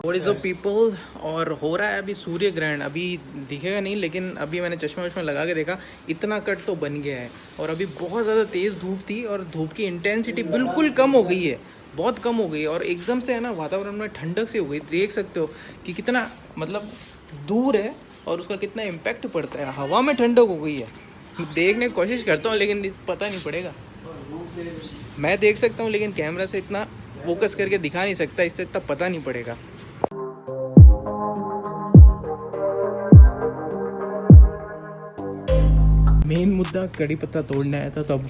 What is the people. और हो रहा है अभी सूर्य ग्रहण, अभी दिखेगा नहीं लेकिन अभी मैंने चश्मा वश्मा लगा के देखा, इतना कट तो बन गया है। और अभी बहुत ज़्यादा तेज़ धूप थी और धूप की इंटेंसिटी बिल्कुल कम हो गई है, बहुत कम हो गई है। और एकदम से है ना वातावरण में ठंडक सी हो गई। देख सकते हो कि कितना मतलब दूर है और उसका कितना इम्पैक्ट पड़ता है। हवा में ठंडक हो गई है। देखने की कोशिश करता हूँ लेकिन पता नहीं पड़ेगा। मैं देख सकता हूँ लेकिन कैमरा से इतना फोकस करके दिखा नहीं सकता, इससे इतना पता नहीं पड़ेगा। मेन मुद्दा कड़ी पत्ता तोड़ने आया था, तो अब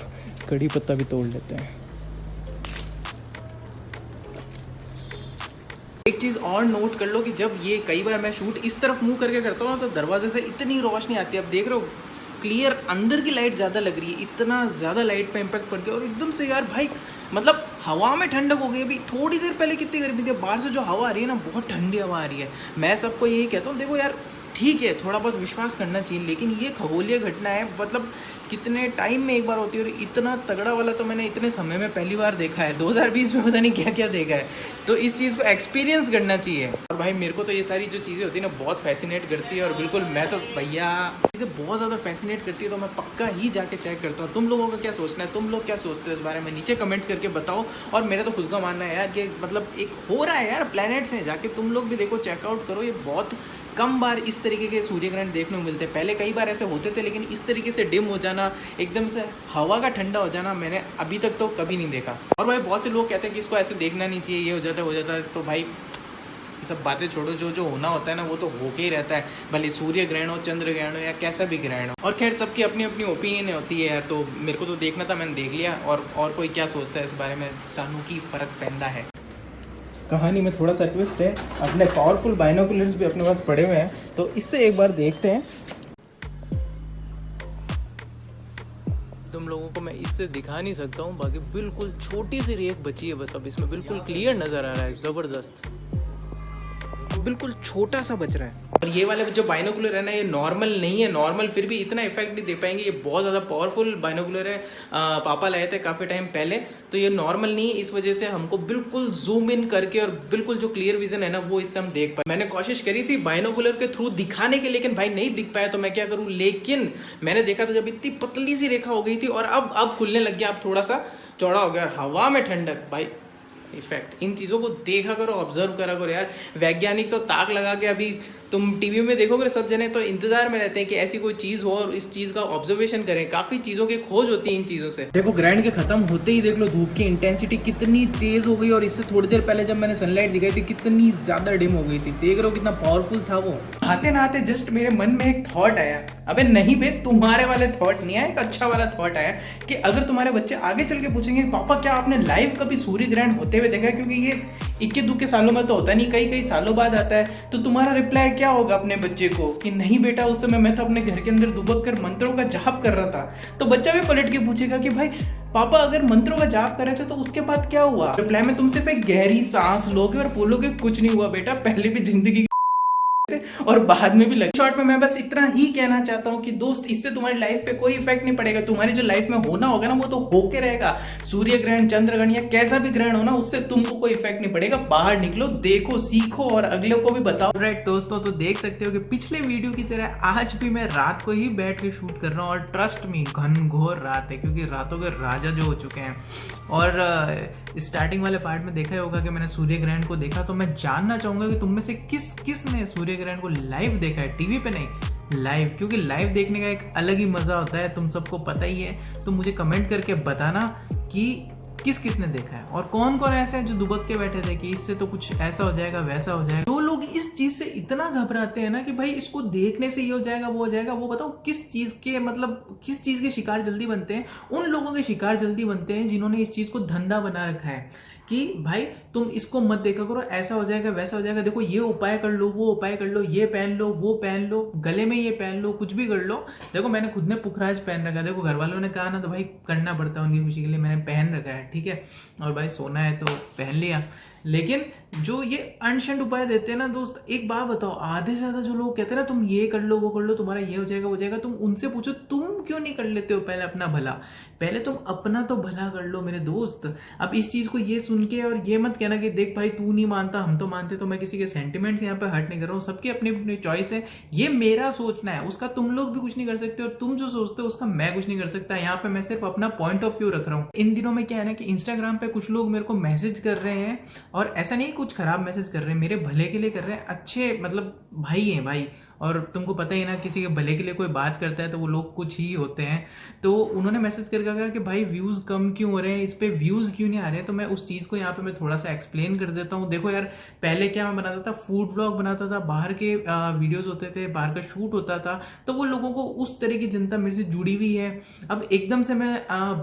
कड़ी पत्ता भी तोड़ लेते हैं। एक चीज़ और नोट कर लो कि जब ये कई बार मैं शूट इस तरफ मुंह करके करता हूँ ना, तो दरवाजे से इतनी रोशनी आती है। अब देख रहे हो क्लियर, अंदर की लाइट ज़्यादा लग रही है, इतना ज़्यादा लाइट पे इम्पैक्ट पड़ गया। और एकदम से यार भाई मतलब हवा में ठंडक हो गई। अभी थोड़ी देर पहले कितनी गर्मी थी, बाहर से जो हवा आ रही है ना, बहुत ठंडी हवा आ रही है। मैं सबको यही कहता हूँ, देखो यार ठीक है थोड़ा बहुत विश्वास करना चाहिए, लेकिन ये खगोलीय घटना है, मतलब कितने टाइम में एक बार होती है। और इतना तगड़ा वाला तो मैंने इतने समय में पहली बार देखा है। 2020 में पता नहीं क्या क्या देखा है। तो इस चीज़ को एक्सपीरियंस करना चाहिए। और भाई मेरे को तो ये सारी जो चीज़ें होती है ना बहुत फैसिनेट करती है। और बिल्कुल मैं तो भैया चीज़ें बहुत ज़्यादा फैसिनेट करती है, तो मैं पक्का ही जाके चेक करता हूँ। तुम लोगों का क्या सोचना है, तुम लोग क्या सोचते हो इस बारे में, नीचे कमेंट करके बताओ। और मेरा तो खुद का मानना है यार कि मतलब एक हो रहा है यार, प्लैनेट्स हैं, जाके तुम लोग भी देखो, चेकआउट करो। ये बहुत कम बार इस तरीके के सूर्य ग्रहण देखने को मिलते हैं। पहले कई बार ऐसे होते थे, लेकिन इस तरीके से डिम हो जाना, एकदम से हवा का ठंडा हो जाना, मैंने अभी तक तो कभी नहीं देखा। और भाई बहुत से लोग कहते हैं कि इसको ऐसे देखना नहीं चाहिए, ये हो जाता है। तो भाई ये सब बातें छोड़ो, जो होना होता है ना वो तो होके ही रहता है, भले सूर्य ग्रहण हो, चंद्र ग्रहण हो, या कैसा भी ग्रहण हो। और खैर सबकी अपनी अपनी ओपिनियन होती है यार। तो मेरे को तो देखना था, मैंने देख लिया। और कोई क्या सोचता है इस बारे में, सानू की फ़र्क पैदा है। कहानी में थोड़ा सा ट्विस्ट है। अपने पावरफुल बाइनोकुलर्स भी अपने पास पड़े हुए हैं, तो इससे एक बार देखते हैं। तुम लोगों को मैं इससे दिखा नहीं सकता हूँ, बाकी बिल्कुल छोटी सी रेख बची है बस। अब इसमें बिल्कुल क्लियर नज़र आ रहा है, ज़बरदस्त, बिल्कुल छोटा सा बच रहा है। और ये वाले जो बाइनोकुलर है ना, ये नॉर्मल नहीं है। नॉर्मल फिर भी इतना इफेक्ट नहीं दे पाएंगे, ये बहुत ज़्यादा पावरफुल बाइनोकुलर है। पापा लाए थे काफ़ी टाइम पहले, तो ये नॉर्मल नहीं है। इस वजह से हमको बिल्कुल जूम इन करके और बिल्कुल जो क्लियर विजन है ना वो इससे हम देख पाए। मैंने कोशिश करी थी बाइनोकुलर के थ्रू दिखाने के, लेकिन भाई नहीं दिख पाया, तो मैं क्या करूँ। लेकिन मैंने देखा था जब इतनी पतली सी रेखा हो गई थी, और अब खुलने लग गया, अब थोड़ा सा चौड़ा हो गया। हवा में ठंडक भाई इफेक्ट, इन चीज़ों को देखा करो, ऑब्जर्व करा करो यार। वैज्ञानिक तो ताक लगा के, अभी तुम टीवी में देखोगे सब जने तो इंतजार में रहते हैं कि ऐसी कोई चीज़ हो और इस चीज़ का ऑब्जर्वेशन करें। काफ़ी चीज़ों की खोज होती है इन चीज़ों से। देखो ग्रहण के खत्म होते ही देख लो धूप की इंटेंसिटी कितनी तेज़ हो गई। और इससे थोड़ी देर पहले जब मैंने सनलाइट दिखाई थी, कितनी ज़्यादा डिम हो गई थी। देख रहे हो कितना पावरफुल था वो। आते ना आते जस्ट मेरे मन में एक थॉट आया, अबे नहीं बे, तुम्हारे वाले थॉट नहीं आया, एक अच्छा वाला थॉट आया कि अगर तुम्हारे बच्चे आगे चल के पूछेंगे पापा क्या आपने लाइव कभी सूर्य ग्रहण होते हुए देखा है, क्योंकि ये इक्के दुक्के सालों में तो होता नहीं, कई कई सालों बाद आता है, तो तुम्हारा रिप्लाई क्या होगा अपने बच्चे को कि नहीं बेटा उस समय मैं तो अपने घर के अंदर दुबक कर मंत्रों का जाप कर रहा था। तो बच्चा भी पलट के पूछेगा कि भाई पापा अगर मंत्रों का जाप कर रहे थे तो उसके बाद क्या हुआ। रिप्लाई में तुम सिर्फ एक गहरी सांस लोगे और बोलोगे कुछ नहीं हुआ बेटा, पहले भी जिंदगी और बाद में भी लगे। शॉर्ट में मैं बस इतना ही कहना चाहता हूँ कि दोस्त इससे तुम्हारी लाइफ पे कोई इफेक्ट नहीं पड़ेगा। तुम्हारी जो लाइफ में होना होगा ना वो तो होके रहेगा। सूर्य ग्रहण, चंद्र ग्रहण या कैसा भी ग्रहण हो ना, उससे तुमको कोई इफेक्ट नहीं पड़ेगा। बाहर निकलो, देखो, सीखो और अगले को भी बताओ। राइट दोस्तों, तो देख सकते हो कि पिछले वीडियो की तरह आज भी मैं रात को ही बैठ के शूट कर रहा हूँ। और ट्रस्ट मी घनघोर रात है, क्योंकि रातों के राजा जो हो चुके हैं। और स्टार्टिंग वाले पार्ट में देखा होगा कि मैंने सूर्य ग्रहण को देखा। तो मैं जानना चाहूंगा कि तुम में से किस ने सूर्य ग्रहण को लाइव देखा है, टीवी पे नहीं, लाइव। क्योंकि लाइव देखने का एक अलग ही मजा होता है, तुम सबको पता ही है। तो मुझे कमेंट करके बताना कि किस ने देखा है और कौन कौन ऐसे हैं जो दुबक के बैठे थे कि इससे तो कुछ ऐसा हो जाएगा वैसा हो जाएगा। जो लोग इस चीज से इतना घबराते हैं ना कि भाई इसको देखने से ये हो जाएगा वो हो जाएगा, वो बताओ किस चीज के मतलब किस चीज के शिकार जल्दी बनते हैं। उन लोगों के शिकार जल्दी बनते हैं जिन्होंने इस चीज को धंधा बना रखा है कि भाई तुम इसको मत देखा करो, ऐसा हो जाएगा वैसा हो जाएगा, देखो ये उपाय कर लो, वो उपाय कर लो, ये पहन लो, वो पहन लो, गले में ये पहन लो, कुछ भी कर लो। देखो मैंने खुद ने पुखराज पहन रखा है। देखो घर वालों ने कहा ना तो भाई करना पड़ता है उनकी खुशी के लिए, मैंने पहन रखा है, ठीक है। और भाई सोना है तो पहन लिया। लेकिन जो ये अनशंट उपाय देते हैं ना दोस्त, एक बात बताओ, आधे से ज्यादा जो लोग कहते हैं ना तुम ये कर लो वो कर लो तुम्हारा ये हो जाएगा वो जाएगा, तुम उनसे पूछो तुम क्यों नहीं कर लेते हो पहले अपना भला, पहले तुम अपना तो भला कर लो मेरे दोस्त। अब इस चीज को ये सुन के और ये मत कहना कि देख भाई तू नहीं मानता हम तो मानते, तो मैं किसी के सेंटिमेंट्स यहाँ पे हर्ट नहीं कर रहा हूँ, सबकी अपनी अपनी चॉइस है, ये मेरा सोचना है, उसका तुम लोग भी कुछ नहीं कर सकते और तुम जो सोचते हो उसका मैं कुछ नहीं कर सकता। यहाँ पे मैं सिर्फ अपना पॉइंट ऑफ व्यू रख रहा हूँ। इन दिनों में क्या है ना कि इंस्टाग्राम पे कुछ लोग मेरे को मैसेज कर रहे हैं, और ऐसा नहीं कुछ खराब मैसेज कर रहे हैं, मेरे भले के लिए कर रहे हैं, अच्छे मतलब भाई हैं भाई, और तुमको पता ही ना किसी के भले के लिए कोई बात करता है तो वो लोग कुछ ही होते हैं। तो उन्होंने मैसेज करके कहा कि भाई व्यूज कम क्यों हो रहे हैं, इस पे व्यूज क्यों नहीं आ रहे हैं, तो मैं उस चीज को यहाँ पे मैं थोड़ा सा एक्सप्लेन कर देता हूँ। देखो यार, पहले क्या मैं बनाता था, फूड व्लॉग बनाता था, बाहर के वीडियोज होते थे, बाहर का शूट होता था, तो वो लोगों को उस तरह की जनता मेरे से जुड़ी हुई है। अब एकदम से मैं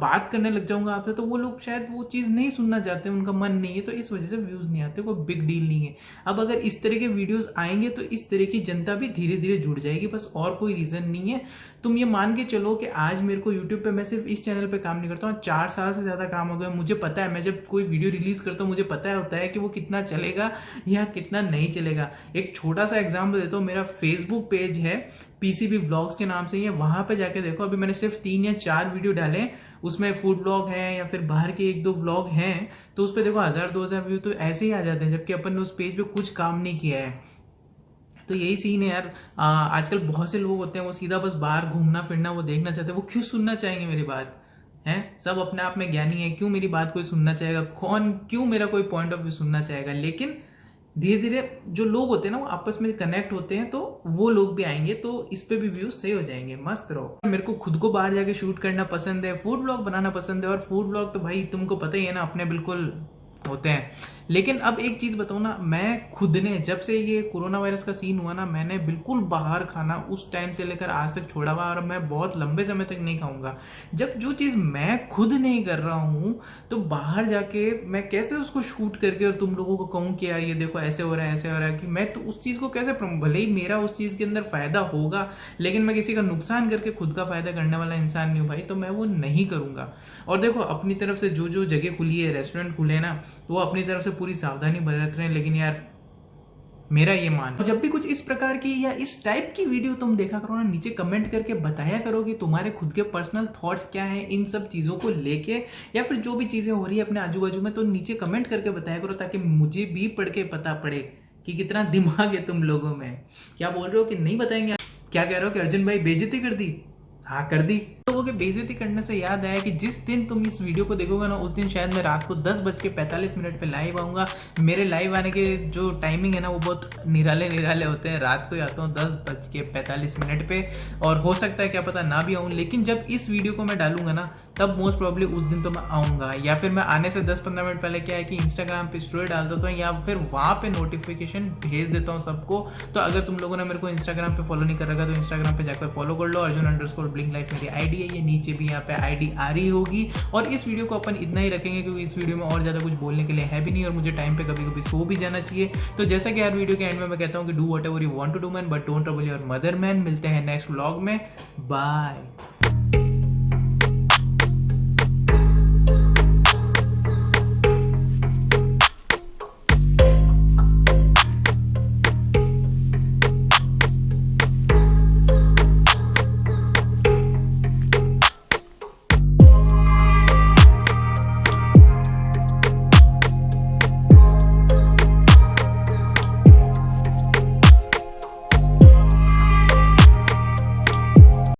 बात करने लग जाऊंगा आपसे तो वो लोग शायद वो चीज नहीं सुनना चाहते, उनका मन नहीं है, तो इस वजह से व्यूज नहीं आते, कोई बिग डील नहीं है। अब अगर इस तरह के वीडियोस आएंगे तो इस तरह की जनता भी धीरे धीरे जुड़ जाएगी, बस और कोई रीजन नहीं है। तुम ये मान के चलो कि आज मेरे को YouTube पे, मैं सिर्फ इस चैनल पे काम नहीं करता हूँ, 4 साल से ज्यादा काम हो गया। मुझे पता है, मैं जब कोई वीडियो रिलीज करता हूँ मुझे पता होता है कि वो कितना चलेगा या कितना नहीं चलेगा। एक छोटा सा एग्जाम्पल देता हूँ, मेरा फेसबुक पेज है पीसीबी व्लॉग्स के नाम से ही है, वहां पे जाके देखो, अभी मैंने सिर्फ 3 या 4 वीडियो डाले, उसमें फूड व्लॉग है या फिर बाहर के 1-2 व्लॉग हैं, तो उस पर देखो 1000-2000 व्यू तो ऐसे ही आ जाते हैं, जबकि अपन ने उस पेज पे कुछ काम नहीं किया है। तो यही सीन है यार। आजकल बहुत से लोग होते हैं वो सीधा बस बाहर घूमना फिरना वो देखना चाहते हैं, वो क्यों सुनना चाहेंगे मेरी बात है? सब अपने आप में ज्ञानी है, क्यों मेरी बात कोई सुनना चाहेगा, कौन क्यों मेरा कोई पॉइंट ऑफ व्यू सुनना चाहेगा? लेकिन धीरे धीरे जो लोग होते हैं ना वो आपस में कनेक्ट होते हैं, तो वो लोग भी आएंगे, तो इस पे भी व्यूज सही हो जाएंगे। मस्त रहो। मेरे को खुद को बाहर जाके शूट करना पसंद है, फूड व्लॉग बनाना पसंद है, और फूड व्लॉग तो भाई तुमको पता ही है ना अपने बिल्कुल होते हैं। लेकिन अब एक चीज बताऊं ना, मैं खुद ने जब से ये कोरोना वायरस का सीन हुआ ना, मैंने बिल्कुल बाहर खाना उस टाइम से लेकर आज तक छोड़ा हुआ, और मैं बहुत लंबे समय तक नहीं खाऊंगा। जब जो चीज मैं खुद नहीं कर रहा हूं तो बाहर जाके मैं कैसे उसको शूट करके और तुम लोगों को कहूं कि यार ये देखो ऐसे हो रहा है ऐसे हो रहा है, कि मैं तो उस चीज को कैसे भले ही मेरा उस चीज के अंदर फायदा होगा, लेकिन मैं किसी का नुकसान करके खुद का फायदा करने वाला इंसान नहीं हूं भाई, तो मैं वो नहीं करूंगा। और देखो अपनी तरफ से जो जो जगह खुली है, रेस्टोरेंट खुले ना, तो वो अपनी तरफ से पूरी सावधानी बरत रहे हैं, लेकिन यार मेरा ये मान, जब भी कुछ इस प्रकार की या इस टाइप की वीडियो तुम देखा करो ना, नीचे कमेंट करके बताया करो कि तुम्हारे खुद के पर्सनल थॉट्स क्या हैं इन सब चीजों को लेके, या फिर जो भी चीजें हो रही है अपने आजू बाजू में, तो नीचे कमेंट करके बताया करो, ताकि मुझे भी पढ़ के पता पड़े कि कितना दिमाग है तुम लोगों में। क्या बोल रहे हो कि नहीं बताएंगे? क्या कह रहे हो कि अर्जुन भाई बेइज्जती कर दी? हाँ कर दी। लोगों के बेइज्जती करने से याद आया कि जिस दिन तुम इस वीडियो को देखोगे ना, उस दिन शायद मैं रात को 10:45 पे लाइव आऊंगा। मेरे लाइव आने के जो टाइमिंग है ना वो बहुत निराले निराले होते हैं, रात को आता हूँ 10:45 पे, और हो सकता है क्या पता ना भी आऊँ, लेकिन जब इस वीडियो को मैं डालूंगा ना तब मोस्ट प्रॉब्ली उस दिन तो मैं आऊंगा, या फिर मैं आने से 10-15 मिनट पहले क्या है कि इंस्टाग्राम पे स्टोरी डाल देता हूँ, या फिर वहां पे नोटिफिकेशन भेज देता हूँ सबको। तो अगर तुम लोगों ने मेरे को इंस्टाग्राम पे फॉलो नहीं कर रखा तो इंस्टाग्राम पे जाकर फॉलो कर लो, अर्जुन_blinklife मेरी आईडी है, ये नीचे भी यहाँ पे आईडी आ रही होगी। और इस वीडियो को अपन इतना ही रखेंगे क्योंकि इस वीडियो में और ज्यादा कुछ बोलने के लिए है भी नहीं, और मुझे टाइम पे कभी कभी सो भी जाना चाहिए। तो जैसा कि यार वीडियो के एंड में मैं कहता हूँ कि do whatever you want to do man, but don't trouble your mother man. मिलते हैं नेक्स्ट व्लॉग में, बाय।